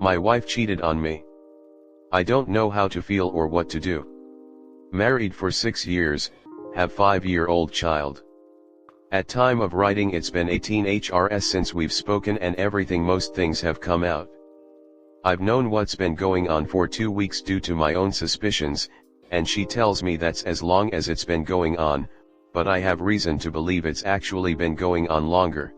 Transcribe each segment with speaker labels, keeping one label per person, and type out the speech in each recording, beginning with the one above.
Speaker 1: My wife cheated on me. I don't know how to feel or what to do. Married for 6 years, have 5-year-old child. At time of writing it's been 18 HRS since we've spoken and most things have come out. I've known what's been going on for 2 weeks due to my own suspicions, and she tells me that's as long as it's been going on, but I have reason to believe it's actually been going on longer.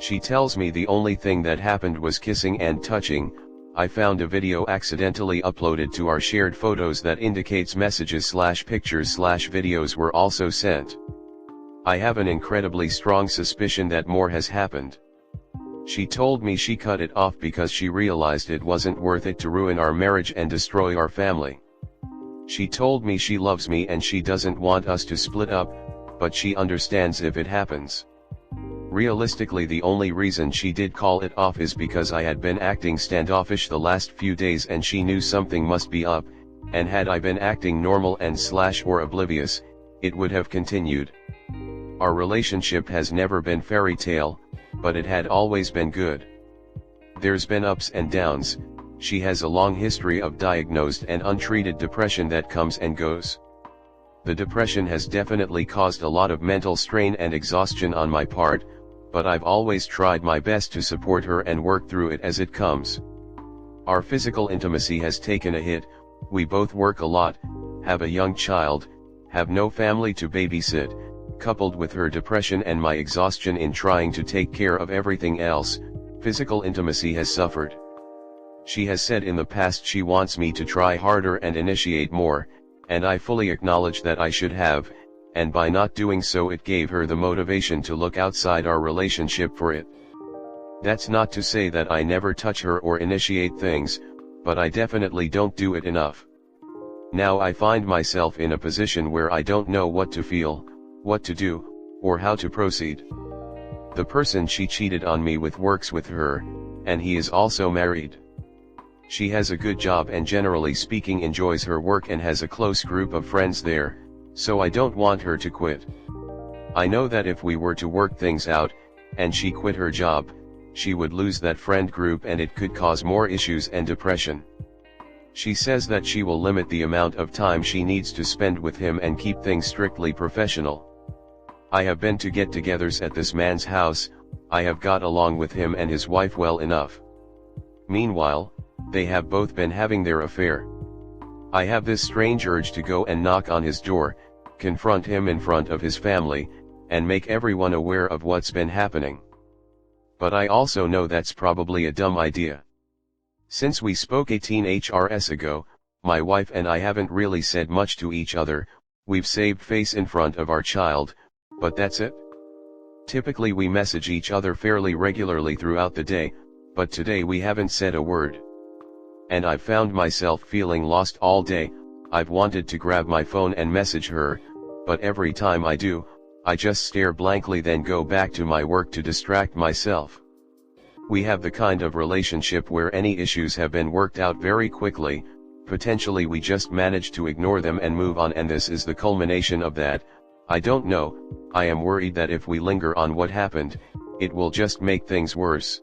Speaker 1: She tells me the only thing that happened was kissing and touching. I found a video accidentally uploaded to our shared photos that indicates messages/pictures/videos were also sent. I have an incredibly strong suspicion that more has happened. She told me she cut it off because she realized it wasn't worth it to ruin our marriage and destroy our family. She told me she loves me and she doesn't want us to split up, but she understands if it happens. Realistically, the only reason she did call it off is because I had been acting standoffish the last few days and she knew something must be up, and had I been acting normal and/or oblivious, it would have continued. Our relationship has never been fairy tale, but it had always been good. There's been ups and downs. She has a long history of diagnosed and untreated depression that comes and goes. The depression has definitely caused a lot of mental strain and exhaustion on my part, but I've always tried my best to support her and work through it as it comes. Our physical intimacy has taken a hit. We both work a lot, have a young child, have no family to babysit. Coupled with her depression and my exhaustion in trying to take care of everything else, physical intimacy has suffered. She has said in the past she wants me to try harder and initiate more, and I fully acknowledge that I should have, and by not doing so it gave her the motivation to look outside our relationship for it. That's not to say that I never touch her or initiate things, but I definitely don't do it enough. Now I find myself in a position where I don't know what to feel, what to do, or how to proceed. The person she cheated on me with works with her, and he is also married. She has a good job and generally speaking enjoys her work and has a close group of friends there, so I don't want her to quit. I know that if we were to work things out, and she quit her job, she would lose that friend group and it could cause more issues and depression. She says that she will limit the amount of time she needs to spend with him and keep things strictly professional. I have been to get-togethers at this man's house. I have got along with him and his wife well enough. Meanwhile, they have both been having their affair. I have this strange urge to go and knock on his door, confront him in front of his family, and make everyone aware of what's been happening. But I also know that's probably a dumb idea. Since we spoke 18 HRS ago, my wife and I haven't really said much to each other. We've saved face in front of our child, but that's it. Typically we message each other fairly regularly throughout the day, but today we haven't said a word. And I've found myself feeling lost all day. I've wanted to grab my phone and message her, but every time I do, I just stare blankly then go back to my work to distract myself. We have the kind of relationship where any issues have been worked out very quickly. Potentially we just manage to ignore them and move on, and this is the culmination of that. I don't know. I am worried that if we linger on what happened, it will just make things worse.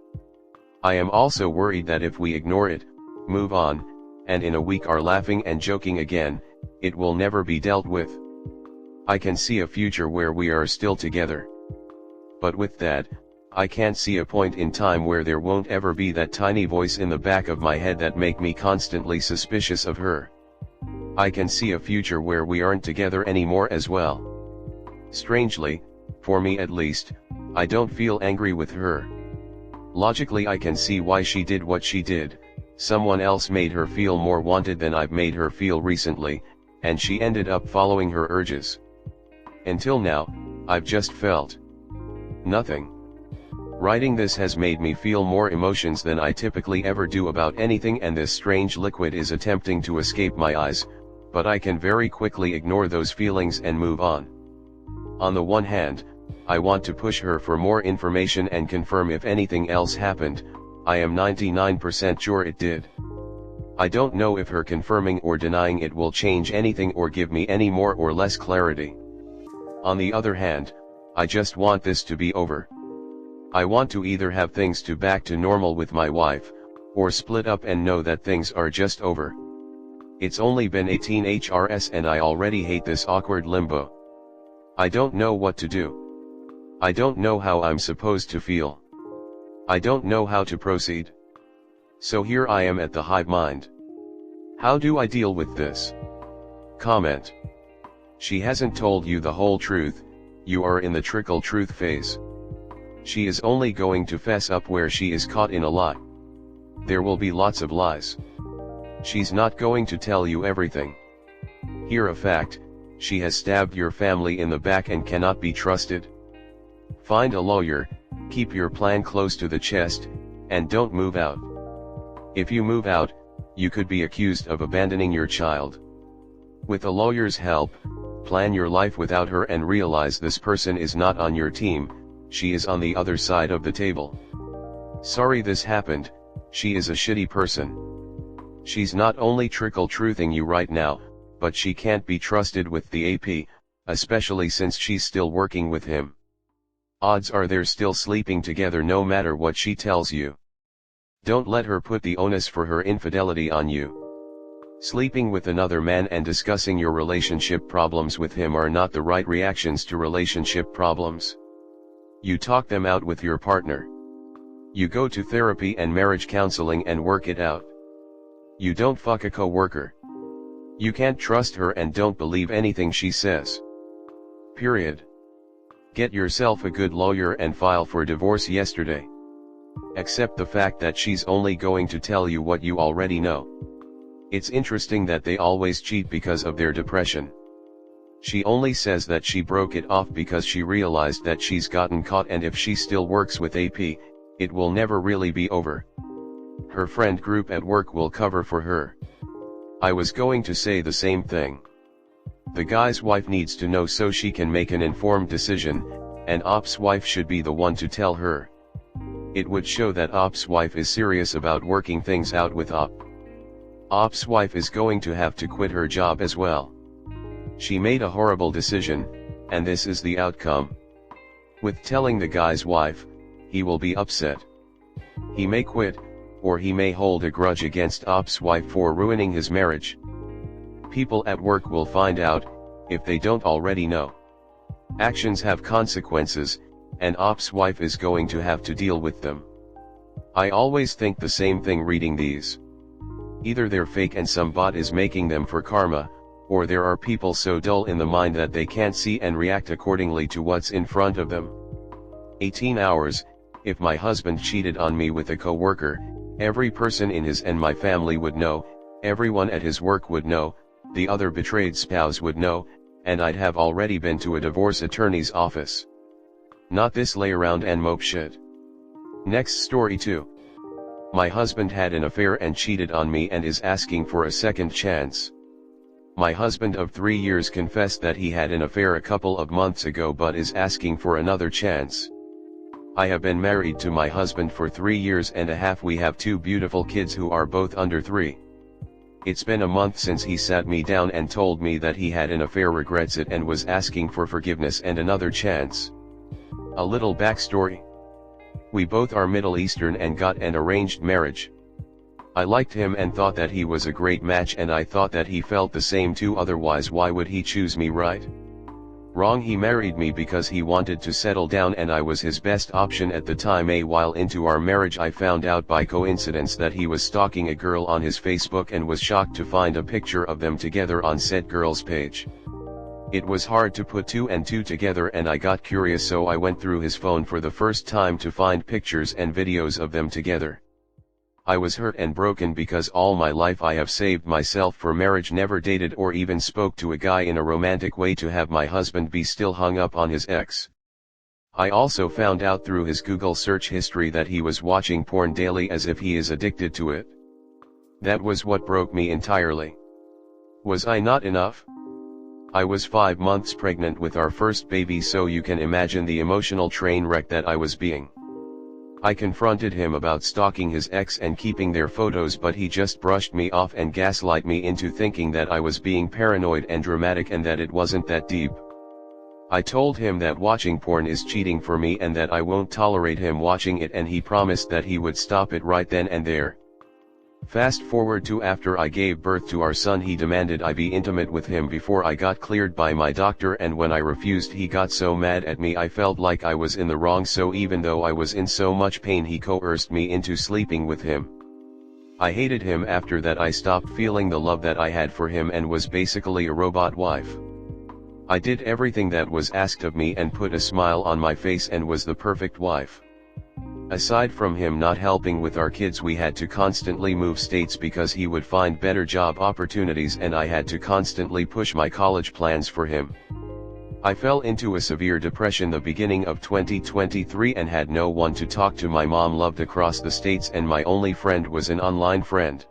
Speaker 1: I am also worried that if we ignore it, move on, and in a week are laughing and joking again, it will never be dealt with. I can see a future where we are still together. But with that, I can't see a point in time where there won't ever be that tiny voice in the back of my head that make me constantly suspicious of her. I can see a future where we aren't together anymore as well. Strangely, for me at least, I don't feel angry with her. Logically I can see why she did what she did. Someone else made her feel more wanted than I've made her feel recently, and she ended up following her urges. Until now, I've just felt nothing. Writing this has made me feel more emotions than I typically ever do about anything, and this strange liquid is attempting to escape my eyes, but I can very quickly ignore those feelings and move on. On the one hand, I want to push her for more information and confirm if anything else happened. I am 99% sure it did. I don't know if her confirming or denying it will change anything or give me any more or less clarity. On the other hand, I just want this to be over. I want to either have things to back to normal with my wife, or split up and know that things are just over. It's only been 18 HRS and I already hate this awkward limbo. I don't know what to do. I don't know how I'm supposed to feel. I don't know how to proceed. So here I am at the hive mind. How do I deal with this? Comment. She hasn't told you the whole truth, you are in the trickle truth phase. She is only going to fess up where she is caught in a lie. There will be lots of lies. She's not going to tell you everything. Here a fact, she has stabbed your family in the back and cannot be trusted. Find a lawyer, keep your plan close to the chest, and don't move out. If you move out, you could be accused of abandoning your child. With a lawyer's help, plan your life without her and realize this person is not on your team, she is on the other side of the table. Sorry this happened, she is a shitty person. She's not only trickle-truthing you right now, but she can't be trusted with the AP, especially since she's still working with him. Odds are they're still sleeping together no matter what she tells you. Don't let her put the onus for her infidelity on you. Sleeping with another man and discussing your relationship problems with him are not the right reactions to relationship problems. You talk them out with your partner. You go to therapy and marriage counseling and work it out. You don't fuck a co-worker. You can't trust her and don't believe anything she says. Period. Get yourself a good lawyer and file for divorce yesterday. Accept the fact that she's only going to tell you what you already know. It's interesting that they always cheat because of their depression. She only says that she broke it off because she realized that she's gotten caught and if she still works with AP, it will never really be over. Her friend group at work will cover for her. I was going to say the same thing. The guy's wife needs to know so she can make an informed decision, and Op's wife should be the one to tell her. It would show that Op's wife is serious about working things out with Op. Op's wife is going to have to quit her job as well. She made a horrible decision, and this is the outcome. With telling the guy's wife, he will be upset. He may quit, or he may hold a grudge against Op's wife for ruining his marriage. People at work will find out, if they don't already know. Actions have consequences, and Op's wife is going to have to deal with them. I always think the same thing reading these. Either they're fake and some bot is making them for karma, or there are people so dull in the mind that they can't see and react accordingly to what's in front of them. 18 hours, if my husband cheated on me with a coworker, every person in his and my family would know, everyone at his work would know, the other betrayed spouse would know, and I'd have already been to a divorce attorney's office. Not this lay around and mope shit. Next story 2. My husband had an affair and cheated on me and is asking for a second chance. My husband of 3 years confessed that he had an affair a couple of months ago but is asking for another chance. I have been married to my husband for 3 years and a half. We have 2 beautiful kids who are both under 3. It's been a month since he sat me down and told me that he had an affair, regrets it, and was asking for forgiveness and another chance. A little backstory. We both are Middle Eastern and got an arranged marriage. I liked him and thought that he was a great match, and I thought that he felt the same too, otherwise why would he choose me, right? Wrong. He married me because he wanted to settle down and I was his best option at the time. A while into our marriage I found out by coincidence that he was stalking a girl on his Facebook and was shocked to find a picture of them together on said girl's page. It was hard to put 2 and 2 together and I got curious, so I went through his phone for the first time to find pictures and videos of them together. I was hurt and broken because all my life I have saved myself for marriage, never dated or even spoke to a guy in a romantic way, to have my husband be still hung up on his ex. I also found out through his Google search history that he was watching porn daily as if he is addicted to it. That was what broke me entirely. Was I not enough? I was 5 months pregnant with our first baby, so you can imagine the emotional train wreck that I was being. I confronted him about stalking his ex and keeping their photos, but he just brushed me off and gaslight me into thinking that I was being paranoid and dramatic and that it wasn't that deep. I told him that watching porn is cheating for me and that I won't tolerate him watching it, and he promised that he would stop it right then and there. Fast forward to after I gave birth to our son, he demanded I be intimate with him before I got cleared by my doctor, and when I refused he got so mad at me I felt like I was in the wrong, so even though I was in so much pain he coerced me into sleeping with him. I hated him. After that I stopped feeling the love that I had for him and was basically a robot wife. I did everything that was asked of me and put a smile on my face and was the perfect wife. Aside from him not helping with our kids, we had to constantly move states because he would find better job opportunities and I had to constantly push my college plans for him. I fell into a severe depression the beginning of 2023 and had no one to talk to. My mom lived across the states and my only friend was an online friend.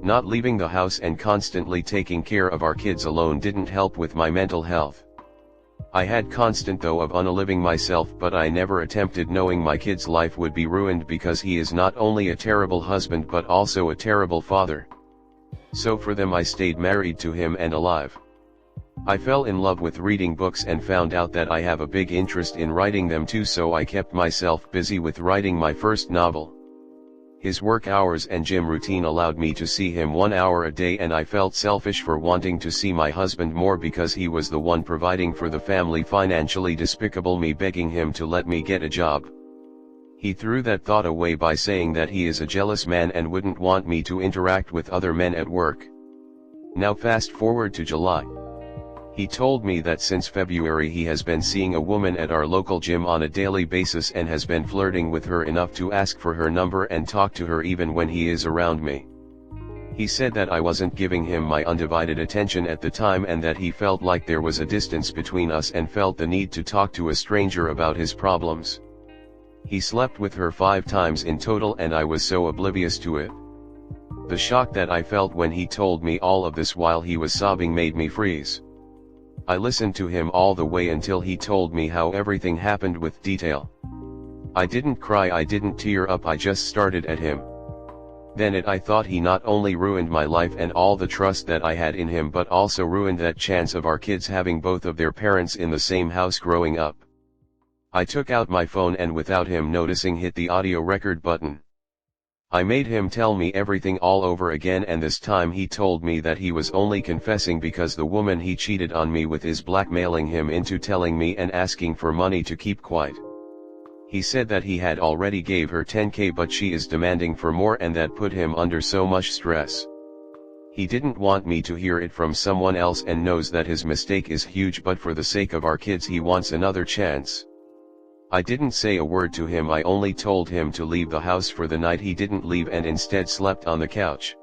Speaker 1: Not leaving the house and constantly taking care of our kids alone didn't help with my mental health. I had constant thought of unaliving myself, but I never attempted, knowing my kid's life would be ruined because he is not only a terrible husband but also a terrible father. So for them I stayed married to him and alive. I fell in love with reading books and found out that I have a big interest in writing them too, so I kept myself busy with writing my first novel. His work hours and gym routine allowed me to see him 1 hour a day, and I felt selfish for wanting to see my husband more because he was the one providing for the family. Financially despicable me begging him to let me get a job. He threw that thought away by saying that he is a jealous man and wouldn't want me to interact with other men at work. Now fast forward to July. He told me that since February he has been seeing a woman at our local gym on a daily basis and has been flirting with her enough to ask for her number and talk to her even when he is around me. He said that I wasn't giving him my undivided attention at the time and that he felt like there was a distance between us and felt the need to talk to a stranger about his problems. He slept with her 5 times in total and I was so oblivious to it. The shock that I felt when he told me all of this while he was sobbing made me freeze. I listened to him all the way until he told me how everything happened with detail. I didn't cry, I didn't tear up, I just started at him. Then I thought he not only ruined my life and all the trust that I had in him, but also ruined that chance of our kids having both of their parents in the same house growing up. I took out my phone and without him noticing hit the audio record button. I made him tell me everything all over again, and this time he told me that he was only confessing because the woman he cheated on me with is blackmailing him into telling me and asking for money to keep quiet. He said that he had already gave her 10K but she is demanding for more, and that put him under so much stress. He didn't want me to hear it from someone else and knows that his mistake is huge, but for the sake of our kids he wants another chance. I didn't say a word to him, I only told him to leave the house for the night. He didn't leave and instead slept on the couch.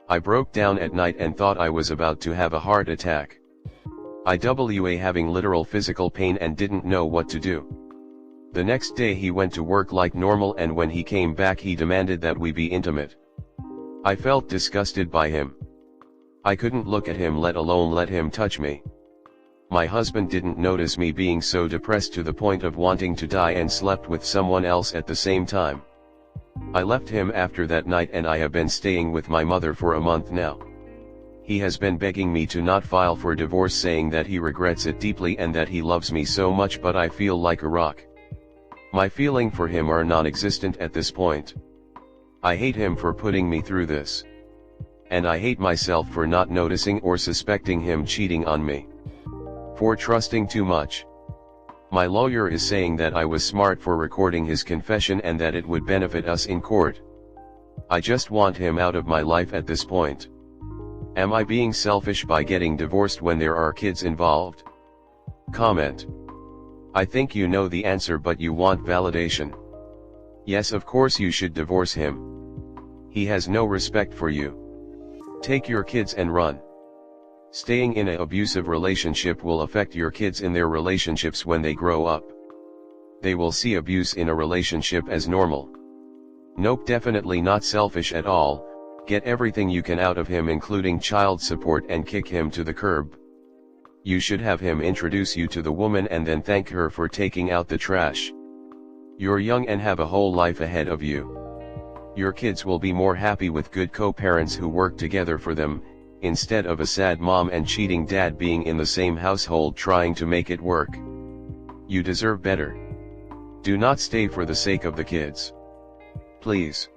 Speaker 1: I broke down at night and thought I was about to have a heart attack. I was having literal physical pain and didn't know what to do. The next day he went to work like normal, and when he came back he demanded that we be intimate. I felt disgusted by him. I couldn't look at him, let alone let him touch me. My husband didn't notice me being so depressed to the point of wanting to die and slept with someone else at the same time. I left him after that night and I have been staying with my mother for a month now. He has been begging me to not file for divorce, saying that he regrets it deeply and that he loves me so much, but I feel like a rock. My feeling for him are non-existent at this point. I hate him for putting me through this. And I hate myself for not noticing or suspecting him cheating on me. For trusting too much. My lawyer is saying that I was smart for recording his confession and that it would benefit us in court. I just want him out of my life at this point. Am I being selfish by getting divorced when there are kids involved? Comment. I think you know the answer, but you want validation. Yes, of course you should divorce him. He has no respect for you. Take your kids and run. Staying in an abusive relationship will affect your kids in their relationships when they grow up. They will see abuse in a relationship as normal. Nope, definitely not selfish at all. Get everything you can out of him, including child support, and kick him to the curb. You should have him introduce you to the woman and then thank her for taking out the trash. You're young and have a whole life ahead of you. Your kids will be more happy with good co-parents who work together for them, instead of a sad mom and cheating dad being in the same household trying to make it work. You deserve better. Do not stay for the sake of the kids. Please.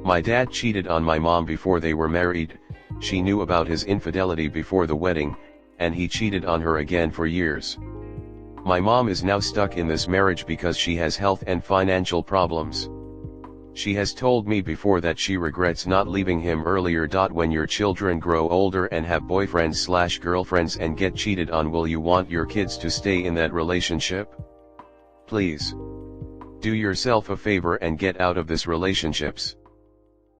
Speaker 1: My dad cheated on my mom before they were married. She knew about his infidelity before the wedding, and he cheated on her again for years. My mom is now stuck in this marriage because she has health and financial problems. She has told me before that she regrets not leaving him earlier. When your children grow older and have boyfriends/girlfriends and get cheated on, will you want your kids to stay in that relationship? Please do yourself a favor and get out of this relationships.